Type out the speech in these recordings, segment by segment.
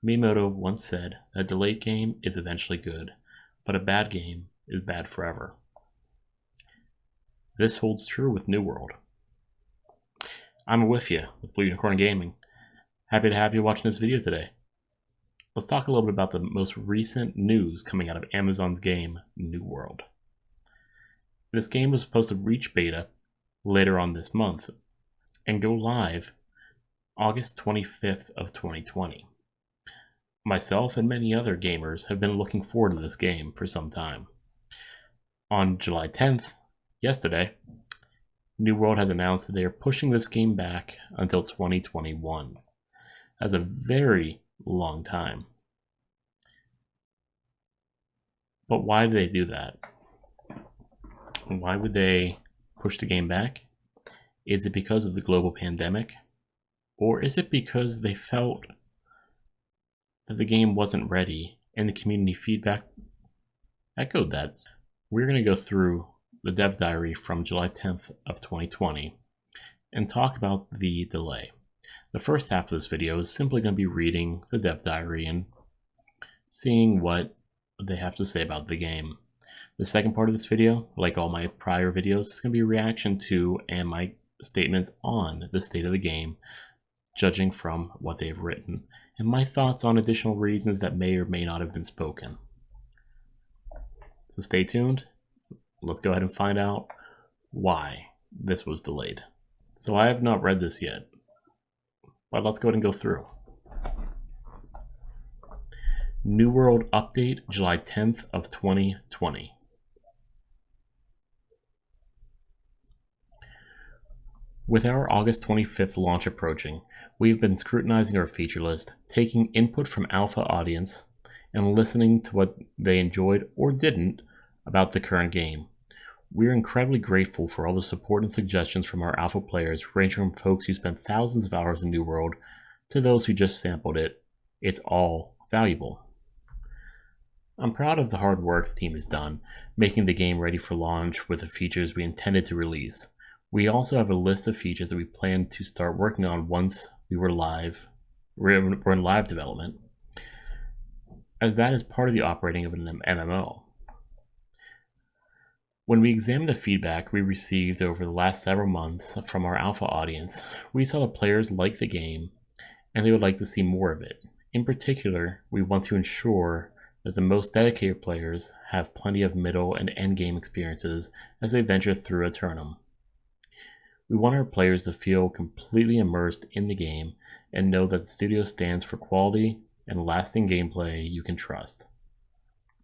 Miyamoto once said, "A delayed game is eventually good, but a bad game is bad forever." This holds true with New World. I'm with you with Blue Unicorn Gaming. Happy to have you watching this video today. Let's talk a little bit about the most recent news coming out of Amazon's game, New World. This game was supposed to reach beta later on this month and go live August 25th of 2020. Myself and many other gamers have been looking forward to this game for some time. On July 10th, yesterday, New World has announced that they are pushing this game back until 2021. That's a very long time. But why do they do that? Why would they push the game back? Is it because of the global pandemic? Or is it because they felt that the game wasn't ready and the community feedback echoed that? We're going to go through the dev diary from July 10th of 2020 and talk about the delay. The first half of this video is simply going to be reading the dev diary and seeing what they have to say about the game. The second part of this video, like all my prior videos, is going to be a reaction to and my statements on the state of the game, judging from what they've written, and my thoughts on additional reasons that may or may not have been spoken. So stay tuned. Let's go ahead and find out why this was delayed. So I have not read this yet, but let's go ahead and go through. New World Update, July 10th of 2020. With our August 25th launch approaching, we've been scrutinizing our feature list, taking input from alpha audience, and listening to what they enjoyed or didn't about the current game. We're incredibly grateful for all the support and suggestions from our alpha players, ranging from folks who spent thousands of hours in New World to those who just sampled it. It's all valuable. I'm proud of the hard work the team has done, making the game ready for launch with the features we intended to release. We also have a list of features that we plan to start working on once we're in live development, as that is part of the operating of an MMO. When we examined the feedback we received over the last several months from our alpha audience, we saw that players like the game and they would like to see more of it. In particular, we want to ensure that the most dedicated players have plenty of middle and end game experiences as they venture through Aeternum. We want our players to feel completely immersed in the game and know that the studio stands for quality and lasting gameplay you can trust.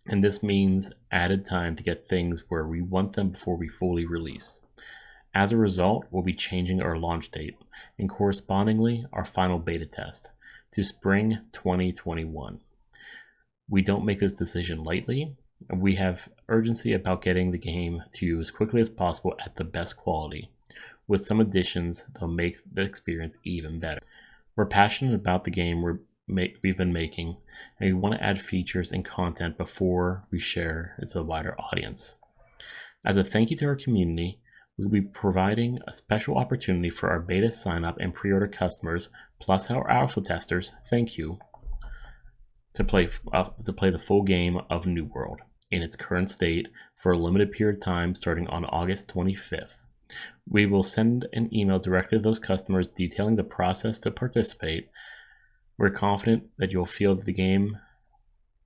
And this means added time to get things where we want them before we fully release. As a result, we'll be changing our launch date and correspondingly our final beta test to spring 2021. We don't make this decision lightly, and we have urgency about getting the game to you as quickly as possible at the best quality, with some additions that'll make the experience even better. We're passionate about the game we've been making, and we want to add features and content before we share it to a wider audience. As a thank you to our community, we'll be providing a special opportunity for our beta sign-up and pre-order customers, plus our alpha testers, thank you, to play the full game of New World in its current state for a limited period of time starting on August 25th. We will send an email directly to those customers detailing the process to participate. We're confident that you'll feel that the game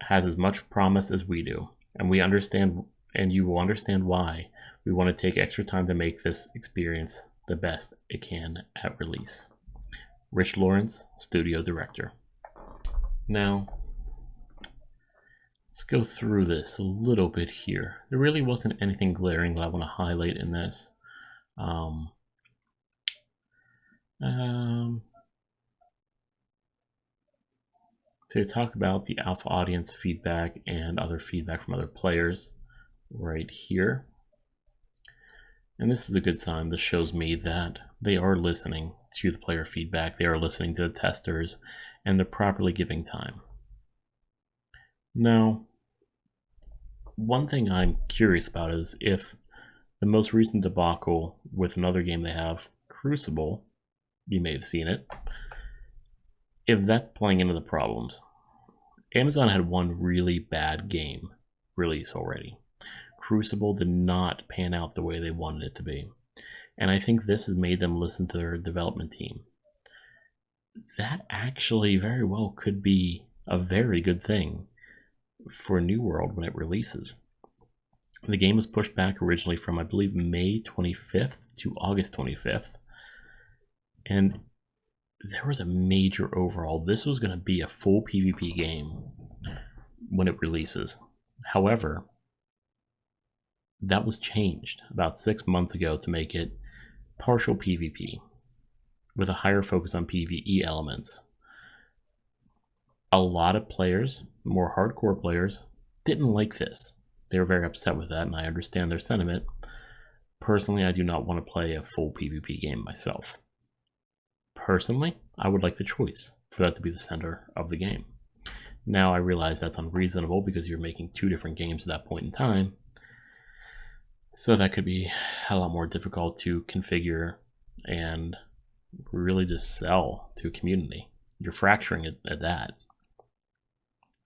has as much promise as we do, and you will understand why we want to take extra time to make this experience the best it can at release. Rich Lawrence, Studio Director. Now, let's go through this a little bit here. There really wasn't anything glaring that I want to highlight in this. To talk about the alpha audience feedback and other feedback from other players right here. And this is a good sign. This shows me that they are listening to the player feedback, they are listening to the testers, and they're properly giving time. Now, one thing I'm curious about is if the most recent debacle with another game they have, Crucible, you may have seen it, if that's playing into the problems. Amazon had one really bad game release already. Crucible did not pan out the way they wanted it to be. And I think this has made them listen to their development team. That actually very well could be a very good thing for New World when it releases. The game was pushed back originally from, I believe, May 25th to August 25th. And there was a major overhaul. This was going to be a full PvP game when it releases. However, that was changed about 6 months ago to make it partial PvP with a higher focus on PvE elements. A lot of players, more hardcore players, didn't like this. They were very upset with that, and I understand their sentiment. Personally, I do not want to play a full PvP game myself. Personally, I would like the choice for that to be the center of the game. Now, I realize that's unreasonable because you're making two different games at that point in time. So that could be a lot more difficult to configure and really just sell to a community. You're fracturing it at that.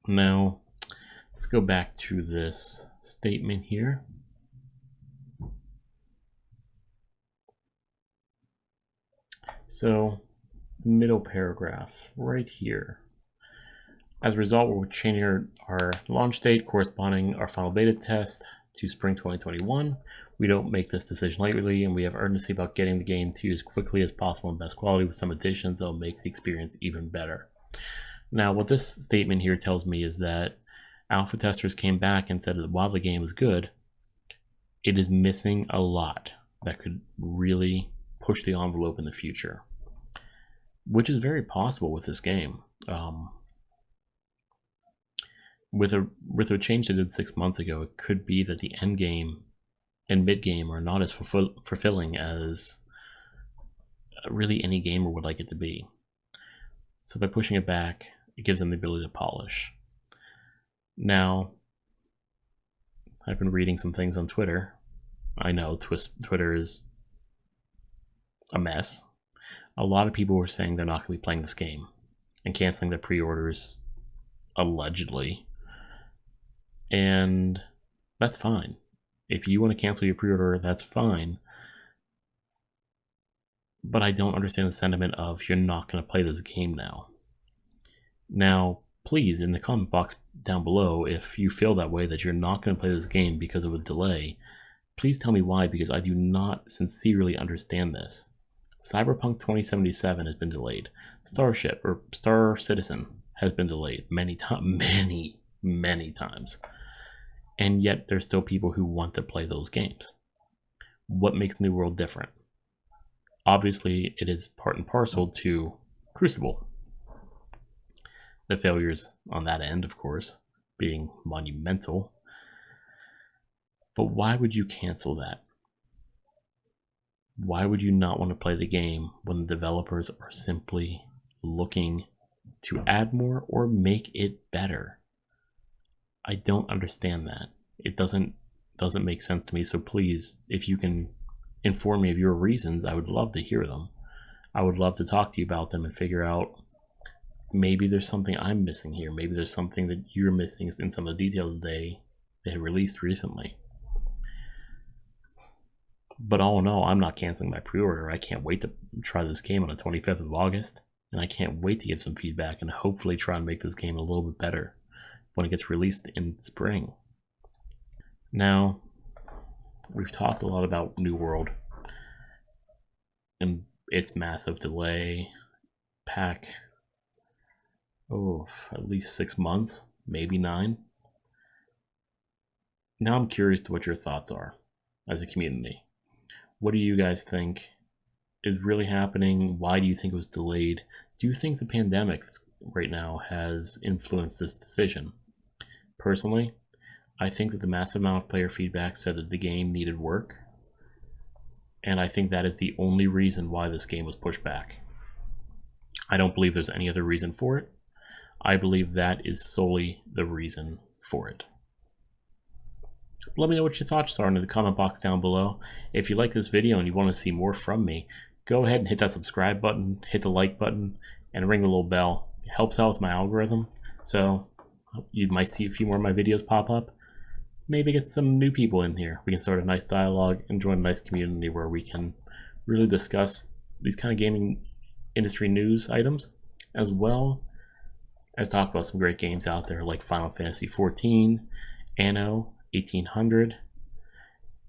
Now, let's go back to this statement here. So, middle paragraph right here. As a result, we're changing our launch date corresponding our final beta test to spring 2021. We don't make this decision lightly, and we have urgency about getting the game to you as quickly as possible and best quality with some additions that will make the experience even better. Now, what this statement here tells me is that alpha testers came back and said that while the game is good, it is missing a lot that could really push the envelope in the future, which is very possible with this game. With a change they did 6 months ago, it could be that the end game and mid game are not as fulfilling as really any gamer would like it to be. So by pushing it back, it gives them the ability to polish. Now, I've been reading some things on Twitter. I know Twitter is a mess. A lot of people were saying they're not going to be playing this game and canceling their pre-orders, allegedly. And that's fine. If you want to cancel your pre-order, that's fine. But I don't understand the sentiment of you're not going to play this game now. Now, please, in the comment box down below, if you feel that way, that you're not going to play this game because of a delay, please tell me why, because I do not sincerely understand this. Cyberpunk 2077 has been delayed. Starship, or Star Citizen, has been delayed many times. And yet, there's still people who want to play those games. What makes New World different? Obviously, it is part and parcel to Crucible. The failures on that end, of course, being monumental. But why would you cancel that? Why would you not want to play the game when the developers are simply looking to add more or make it better? I don't understand that. It doesn't make sense to me. So please, if you can inform me of your reasons, I would love to hear them. I would love to talk to you about them and figure out maybe there's something I'm missing here. Maybe there's something that you're missing in some of the details they released recently. But all in all, I'm not canceling my pre-order. I can't wait to try this game on the 25th of August. And I can't wait to give some feedback and hopefully try and make this game a little bit better when it gets released in spring. Now, we've talked a lot about New World and its massive delay. Pack, at least 6 months, maybe 9. Now I'm curious to what your thoughts are as a community. What do you guys think is really happening? Why do you think it was delayed? Do you think the pandemic right now has influenced this decision? Personally, I think that the massive amount of player feedback said that the game needed work, and I think that is the only reason why this game was pushed back. I don't believe there's any other reason for it. I believe that is solely the reason for it. Let me know what your thoughts are in the comment box down below. If you like this video and you want to see more from me, go ahead and hit that subscribe button, hit the like button, and ring the little bell. It helps out with my algorithm. So You might see a few more of my videos pop up. Maybe get some new people in here. We can start a nice dialogue and join a nice community where we can really discuss these kind of gaming industry news items, as well as talk about some great games out there like Final Fantasy XIV, Anno 1800,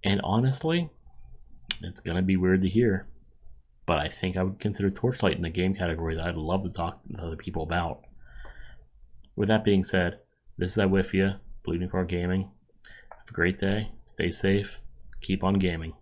and honestly, it's gonna be weird to hear, but I think I would consider Torchlight in the game category that I'd love to talk to other people about. With that being said, this is Iwifia, Bleeding Car Gaming. Have a great day, stay safe, keep on gaming.